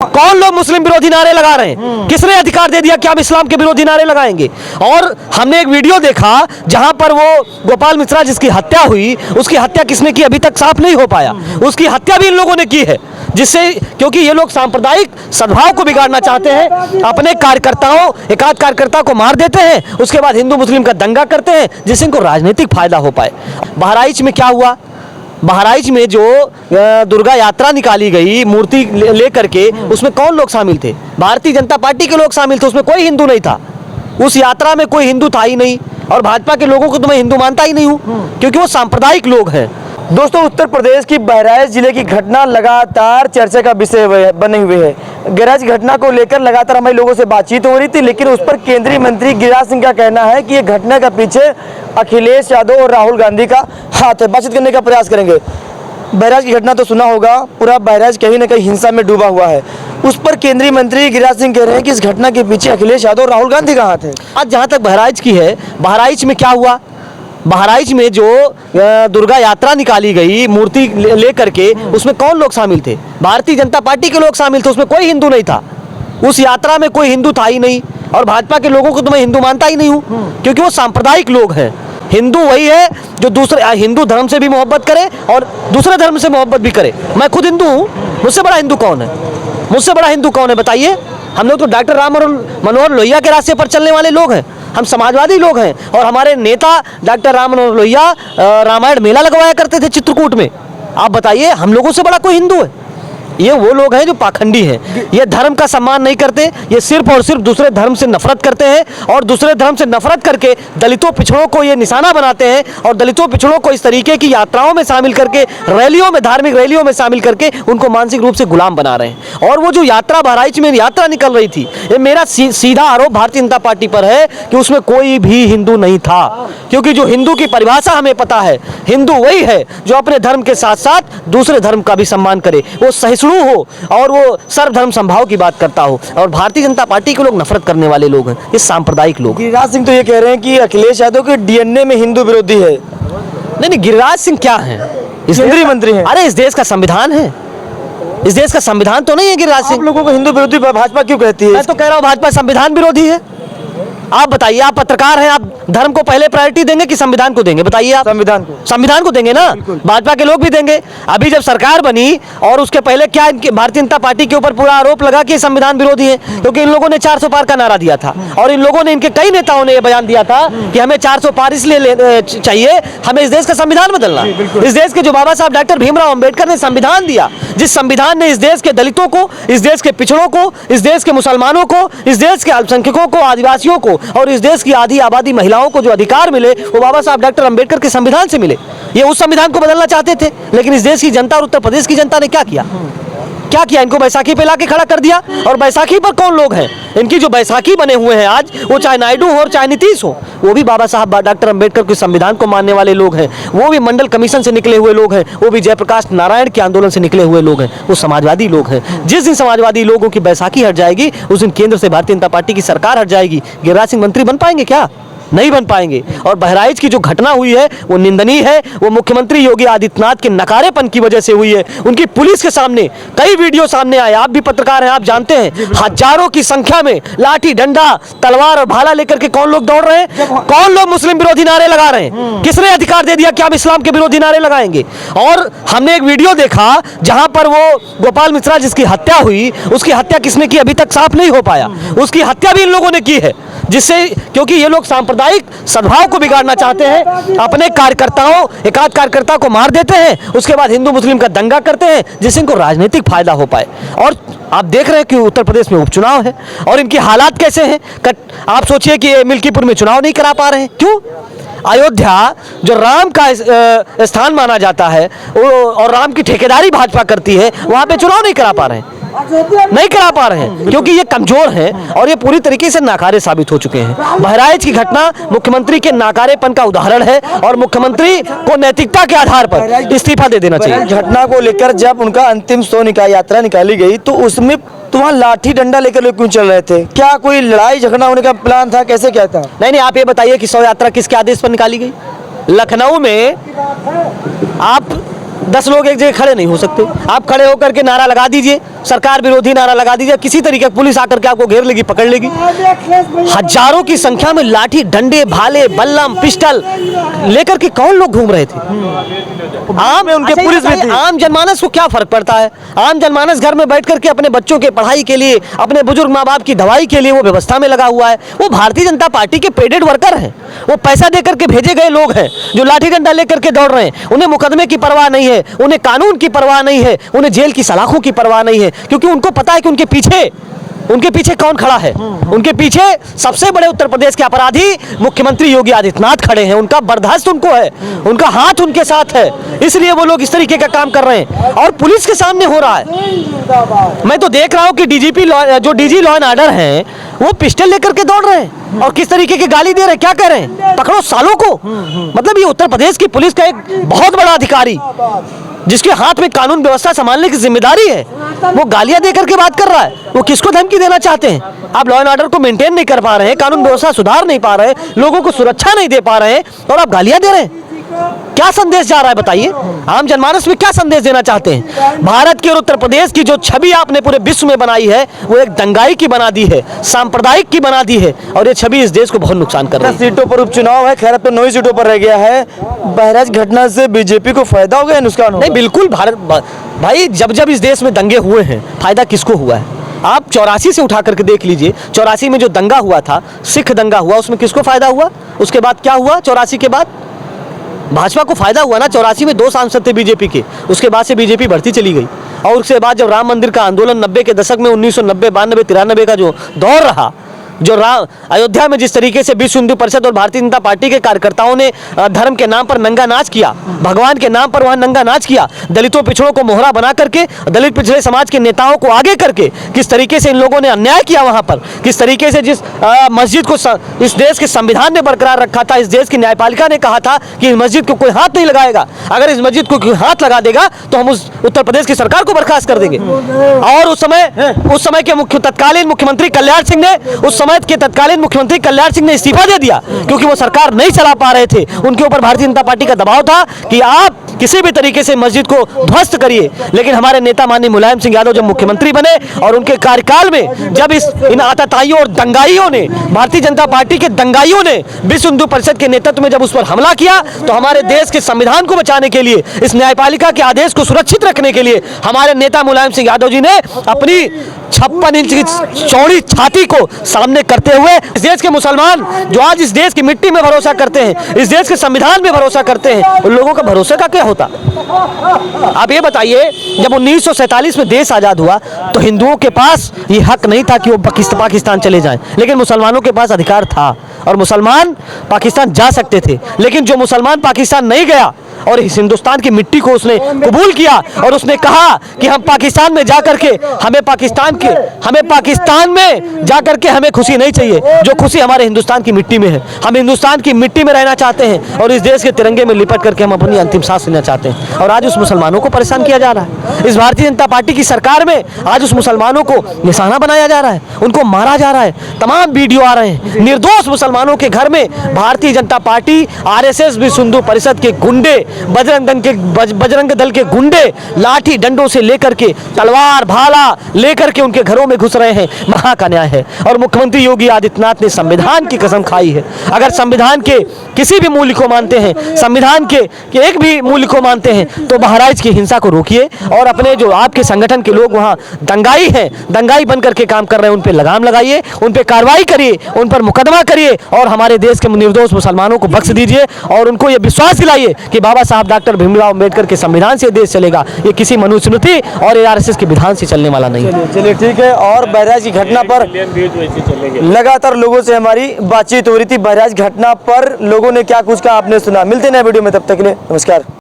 कौन लोग मुस्लिम विरोधी नारे लगा रहे हैं? किसने अधिकार दे दिया कि आप इस्लाम के विरोधी नारे लगाएंगे? और हमने एक वीडियो देखा जहां पर वो गोपाल मिश्रा जिसकी हत्या हुई, उसकी हत्या किसने की अभी तक साफ नहीं हो पाया। उसकी हत्या भी इन लोगों ने की है, जिससे क्योंकि ये लोग सांप्रदायिक सद्भाव को बिगाड़ना चाहते हैं। अपने कार्यकर्ताओं, एकाध कार्यकर्ता को मार देते हैं, उसके बाद हिंदू मुस्लिम का दंगा करते हैं जिससे इनको राजनीतिक फायदा हो पाए। बहराइच में क्या हुआ? बहराइच में जो दुर्गा यात्रा निकाली गई मूर्ति लेकर के, उसमें कौन लोग शामिल थे? भारतीय जनता पार्टी के लोग शामिल थे, उसमें कोई हिंदू नहीं था। उस यात्रा में कोई हिंदू था ही नहीं, और भाजपा के लोगों को तो मैं हिंदू मानता ही नहीं हूं, क्योंकि वो सांप्रदायिक लोग हैं। दोस्तों, उत्तर प्रदेश की बहराइच जिले की घटना लगातार चर्चा का विषय बने हुए है। बहराइच घटना को लेकर लगातार हमारे लोगों से बातचीत हो रही थी, लेकिन उस पर केंद्रीय मंत्री गिरिराज सिंह का कहना है कि ये घटना का पीछे अखिलेश यादव और राहुल गांधी का हाथ है। बातचीत करने का प्रयास करेंगे। बहराइच की घटना तो सुना होगा, पूरा बहराइच कहीं ना कहीं हिंसा में डूबा हुआ है। उस पर केंद्रीय मंत्री गिरिराज सिंह कह रहे हैं कि इस घटना के पीछे अखिलेश यादव और राहुल गांधी का हाथ है। आज जहां तक बहराइच की है, बहराइच में क्या हुआ? बहराइच में जो दुर्गा यात्रा निकाली गई मूर्ति लेकर के, उसमें कौन लोग शामिल थे? भारतीय जनता पार्टी के लोग शामिल थे, उसमें कोई हिंदू नहीं था। उस यात्रा में कोई हिंदू था ही नहीं, और भाजपा के लोगों को तो मैं हिंदू मानता ही नहीं हूं, क्योंकि वो सांप्रदायिक लोग हैं। हिंदू वही है जो दूसरे हिंदू धर्म से भी मोहब्बत करे और दूसरे धर्म से मोहब्बत भी करे। मैं खुद हिंदू हूं, मुझसे बड़ा हिंदू कौन है? मुझसे बड़ा हिंदू कौन है बताइए? हम लोग तो डॉक्टर राम मनोहर लोहिया के रास्ते पर चलने वाले लोग हैं, हम समाजवादी लोग हैं। और हमारे नेता डॉक्टर राम मनोहर लोहिया रामायण मेला लगवाया करते थे चित्रकूट में। आप बताइए, हम लोगों से बड़ा कोई हिंदू है? ये वो लोग हैं जो पाखंडी हैं, ये धर्म का सम्मान नहीं करते, ये सिर्फ और सिर्फ दूसरे धर्म से नफरत करते हैं, और दूसरे धर्म से नफरत करके दलितों पिछड़ों को ये निशाना बनाते हैं, और दलितों पिछड़ों को इस तरीके की यात्राओं में शामिल करके, रैलियों में, धार्मिक रैलियों में शामिल करके उनको मानसिक रूप से गुलाम बना रहे हैं। और वो जो यात्रा बहराइच में यात्रा निकल रही थी, ये मेरा सीधा आरोप भारतीय जनता पार्टी पर है कि उसमें कोई भी हिंदू नहीं था, क्योंकि जो हिंदू की परिभाषा हमें पता है, हिंदू वही है जो अपने धर्म के साथ साथ दूसरे धर्म का भी सम्मान करे, वो सहिष्णु हो और वो सर्वधर्म समभाव की बात करता हो। और भारतीय जनता पार्टी के लोग नफरत करने वाले लोग हैं, ये सांप्रदायिक लोग। गिरिराज सिंह तो ये कह रहे हैं कि अखिलेश यादव के डीएनए में हिंदू विरोधी है। नहीं, गिरिराज सिंह क्या है? केंद्रीय मंत्री हैं। अरे इस देश का संविधान है, इस देश का संविधान तो नहीं है गिरिराज सिंह। आप लोगों को हिंदू विरोधी भाजपा क्यों कहती है? मैं तो कह रहा हूँ भाजपा संविधान विरोधी है। आप बताइए, आप पत्रकार हैं, आप धर्म को पहले प्रायोरिटी देंगे कि संविधान को देंगे? बताइए आप। संविधान को देंगे ना, भाजपा के लोग भी देंगे। अभी जब सरकार बनी और उसके पहले क्या इनके भारतीय जनता पार्टी के ऊपर पूरा आरोप लगा कि संविधान विरोधी है, क्योंकि इन लोगों ने 400 पार का नारा दिया था, और इन लोगों ने, इनके कई नेताओं ने यह बयान दिया था कि हमें 400 पार इसलिए चाहिए, हमें इस देश का संविधान बदलना। इस देश के जो बाबा साहब डॉक्टर भीमराव अंबेडकर ने संविधान दिया, जिस संविधान ने इस देश के दलितों को, इस देश के पिछड़ों को, इस देश के मुसलमानों को, इस देश के अल्पसंख्यकों को, आदिवासियों को और इस देश की आधी आबादी महिलाओं को जो अधिकार मिले, वो बाबा साहब डॉक्टर अंबेडकर के संविधान से मिले। ये उस संविधान को बदलना चाहते थे, लेकिन इस देश की जनता और उत्तर प्रदेश की जनता ने क्या किया? क्या किया? इनको बैसाखी पे लाके खड़ा कर दिया। और बैसाखी पर कौन लोग हैं? इनकी जो बैसाखी बने हुए हैं आज, वो चाहे नायडू हो और चाहे नीतीश हो, वो भी बाबा साहब डॉक्टर अंबेडकर के संविधान को मानने वाले लोग हैं। वो भी मंडल कमीशन से निकले हुए लोग हैं, वो भी जयप्रकाश नारायण के आंदोलन से निकले हुए लोग हैं, वो समाजवादी लोग हैं। जिस दिन समाजवादी लोगों की बैसाखी हट जाएगी, उस दिन केंद्र से भारतीय जनता पार्टी की सरकार हट जाएगी। गिरिराज सिंह मंत्री बन पाएंगे क्या? नहीं बन पाएंगे। और बहराइच की जो घटना हुई है वो निंदनीय है, वो मुख्यमंत्री योगी आदित्यनाथ के नकारेपन की वजह से हुई है। उनकी पुलिस के सामने कई वीडियो सामने आए, आप भी पत्रकार हैं, आप जानते हैं, हजारों की संख्या में लाठी डंडा तलवार और भाला लेकर के कौन लोग दौड़ रहे हैं? कौन लोग मुस्लिम विरोधी नारे लगा रहे हैं? किसने अधिकार दे दिया कि आप इस्लाम के विरोधी नारे लगाएंगे? और हमने एक वीडियो देखा जहां पर वो गोपाल मिश्रा जिसकी हत्या हुई, उसकी हत्या किसने की अभी तक साफ नहीं हो पाया। उसकी हत्या भी इन लोगों ने की है, जिससे क्योंकि ये लोग सांप्रदायिक सद्भाव को बिगाड़ना चाहते हैं। अपने कार्यकर्ताओं, एकाध कार्यकर्ता को मार देते हैं, उसके बाद हिंदू मुस्लिम का दंगा करते हैं जिससे इनको राजनीतिक फायदा हो पाए। और आप देख रहे हैं कि उत्तर प्रदेश में उपचुनाव है और इनकी हालात कैसे हैं। आप सोचिए कि मिल्कीपुर में चुनाव नहीं करा पा रहे हैं, क्यों? अयोध्या जो राम का स्थान माना जाता है और राम की ठेकेदारी भाजपा करती है, वहां पे चुनाव नहीं करा पा रहे हैं, नहीं करा पा रहे हैं, क्योंकि ये कमजोर हैं और ये पूरी तरीके से नाकारे साबित हो चुके हैं। बहराइच की घटना मुख्यमंत्री के नाकारेपन का उदाहरण है और मुख्यमंत्री को नैतिकता के आधार पर इस्तीफा दे देना चाहिए। घटना को लेकर जब उनका अंतिम यात्रा निकाली गई तो उसमें तो वहाँ लाठी डंडा लेकर लोग क्यों चल रहे थे? क्या कोई लड़ाई झगड़ा होने का प्लान था? कैसे क्या था? नहीं, आप ये बताइए कि शव यात्रा किसके आदेश पर निकाली गई? लखनऊ में आप 10 लोग एक जगह खड़े नहीं हो सकते। आप खड़े होकर के नारा लगा दीजिए, सरकार विरोधी नारा लगा दीजिए, किसी तरीके की पुलिस आकर के आपको घेर लेगी, पकड़ लेगी। हजारों की संख्या में लाठी, डंडे, भाले, बल्लम, पिस्टल लेकर के कौन लोग घूम रहे थे? आम में उनके पुलिस भी थी। आम जनमानस को क्या फर्क पड़ता है? आम जनमानस घर में बैठ करके अपने बच्चों के पढ़ाई के लिए, अपने बुजुर्ग माँ बाप की दवाई के लिए वो व्यवस्था में लगा हुआ है। वो भारतीय जनता पार्टी के पेडेड वर्कर हैं, वो पैसा देकर के भेजे गए लोग हैं जो लाठी डंडा लेकर के दौड़ रहे हैं। उन्हें मुकदमे की परवाह नहीं है, उन्हें कानून की परवाह नहीं है, उन्हें जेल की सलाखों की परवाह नहीं है, क्योंकि उनको पता है कि उनके पीछे कौन खड़ा है। उनके पीछे सबसे बड़े उत्तर प्रदेश के अपराधी मुख्यमंत्री योगी आदित्यनाथ खड़े हैं। उनका बर्दाश्त उनको है, उनका हाथ उनके साथ है, इसलिए वो लोग इस तरीके का काम कर रहे हैं और पुलिस के सामने हो रहा है। मैं तो देख रहा हूं कि जो डीजी लॉ एंड ऑर्डर हैं वो पिस्टल लेकर के दौड़ रहे हैं और किस तरीके की गाली दे रहे हैं, क्या कह रहे हैं? पकड़ो सालों को। मतलब ये उत्तर प्रदेश की पुलिस का एक बहुत बड़ा अधिकारी जिसके हाथ में कानून व्यवस्था संभालने की जिम्मेदारी है, वो गालियां देकर के बात कर रहा है। वो किसको धमकी देना चाहते हैं? आप लॉ एंड ऑर्डर को मेंटेन नहीं कर पा रहे हैं, कानून व्यवस्था सुधार नहीं पा रहे, लोगों को सुरक्षा नहीं दे पा रहे हैं और आप गालियां दे रहे हैं। क्या संदेश जा रहा है बताइए? आम जनमानस में क्या संदेश देना चाहते हैं? भारत के और उत्तर प्रदेश की जो छवि आपने पूरे विश्व में बनाई है वो एक दंगाई की बना दी है, सांप्रदायिक की बना दी है और ये छवि इस देश को बहुत नुकसान कर रही है। सीटों पर उपचुनाव है, खैर अब तो 9 सीटों पर रह गया है। बहराइच घटना से बीजेपी को फायदा हो गया, नुकसान हो? नहीं, बिल्कुल। भाई जब इस देश में दंगे हुए हैं, फायदा किसको हुआ है? आप 84 से उठा करके देख लीजिए। 84 में जो दंगा हुआ था, सिख दंगा हुआ, उसमें किसको फायदा हुआ? उसके बाद क्या हुआ? 84 के बाद भाजपा को फायदा हुआ ना। 84 में 2 सांसद थे बीजेपी के, उसके बाद से बीजेपी बढ़ती चली गई और उसके बाद जब राम मंदिर का आंदोलन 90 के दशक में 1990, 92, 93 का जो दौर रहा, जो अयोध्या में जिस तरीके से विश्व हिंदू परिषद और भारतीय जनता पार्टी के कार्यकर्ताओं ने धर्म के नाम पर नंगा नाच किया, भगवान के नाम पर वहां नंगा नाच किया, दलितों पिछड़ों को मोहरा बना करके, दलित पिछड़े समाज के नेताओं को आगे करके किस तरीके से इन लोगों ने अन्याय किया वहां पर, किस तरीके से जिस मस्जिद को इस देश के संविधान ने बरकरार रखा था, इस देश की न्यायपालिका ने कहा था कि इस मस्जिद को कोई हाथ नहीं लगाएगा, अगर इस मस्जिद को कोई हाथ लगा देगा तो हम उस उत्तर प्रदेश की सरकार को बर्खास्त कर देंगे। और उस समय के तत्कालीन मुख्यमंत्री कल्याण सिंह ने तत्कालीन मुख्यमंत्री कल्याण सिंह ने इस्तीफा दे दिया क्योंकि वो सरकार नहीं चला पा रहे थे। उनके ऊपर भारतीय जनता पार्टी का दबाव था कि आप किसी भी तरीके से मस्जिद को ध्वस्त करिए, लेकिन हमारे नेता माननीय मुलायम सिंह यादव जब मुख्यमंत्री बने और उनके कार्यकाल में जब इन आतताइयों और दंगाइयों ने, भारतीय जनता पार्टी के दंगाइयों ने विश्व हिंदू परिषद के नेतृत्व में जब उस पर हमला किया, तो हमारे देश के संविधान को बचाने के लिए, इस न्यायपालिका के आदेश को सुरक्षित रखने के लिए हमारे नेता मुलायम सिंह यादव जी ने अपनी 56 इंच की चौड़ी छाती को सामने करते हुए इस देश के मुसलमान जो आज इस देश की मिट्टी में भरोसा करते हैं, इस देश के संविधान में भरोसा करते हैं, उन लोगों का भरोसे का क्या होता? आप ये बताइए, जब 1947 में देश आजाद हुआ तो हिंदुओं के पास ये हक नहीं था कि वो पाकिस्तान चले जाएं, लेकिन मुसलमानों के पास अधिकार था और मुसलमान पाकिस्तान जा सकते थे। लेकिन जो मुसलमान पाकिस्तान नहीं गया और इस हिंदुस्तान की मिट्टी को उसने कबूल किया और उसने कहा कि हम पाकिस्तान में जाकर के हमें पाकिस्तान में जाकर के हमें खुशी नहीं चाहिए, जो खुशी हमारे हिंदुस्तान की मिट्टी में है। हम हिंदुस्तान की मिट्टी में रहना चाहते हैं और इस देश के तिरंगे में लिपट करके हम अपनी अंतिम सांस लेना चाहते हैं। और आज उस मुसलमानों को परेशान किया जा रहा है। इस भारतीय जनता पार्टी की सरकार में आज उस मुसलमानों को निशाना बनाया जा रहा है, उनको मारा जा रहा है। तमाम वीडियो आ रहे हैं, निर्दोष मुसलमानों के घर में भारतीय जनता पार्टी, आरएसएस, विश्व हिंदू परिषद के गुंडे, बजरंग दल के गुंडे लाठी डंडों से लेकर के, तलवार भाला लेकर के उनके घरों में घुस रहे हैं। वहां का न्याय है। और मुख्यमंत्री योगी आदित्यनाथ ने संविधान की कसम खाई है, अगर संविधान के किसी भी मूल्य को मानते हैं, संविधान के एक भी मूल्य को मानते हैं, तो बहराइच की हिंसा को रोकिए और अपने जो आपके संगठन के लोग वहां दंगाई हैं, दंगाई बन करके काम कर रहे हैं, उन पर लगाम लगाइए, उन पर कार्रवाई करिए, उन पर मुकदमा करिए और हमारे देश के निर्दोष मुसलमानों को बख्श दीजिए और उनको यह विश्वास दिलाइए कि बाबा साहब डॉक्टर भीमराव अंबेडकर के संविधान से देश चलेगा। ये किसी मनुस्मृति और आरएसएस के विधान से चलने वाला नहीं है। चलिए ठीक है। और बहराइच की घटना पर लगातार लोगों से हमारी बातचीत हो रही थी। बहराइच घटना पर लोगों ने क्या कुछ कहा आपने सुना। मिलते हैं नए वीडियो में, तब तक के लिए नमस्कार।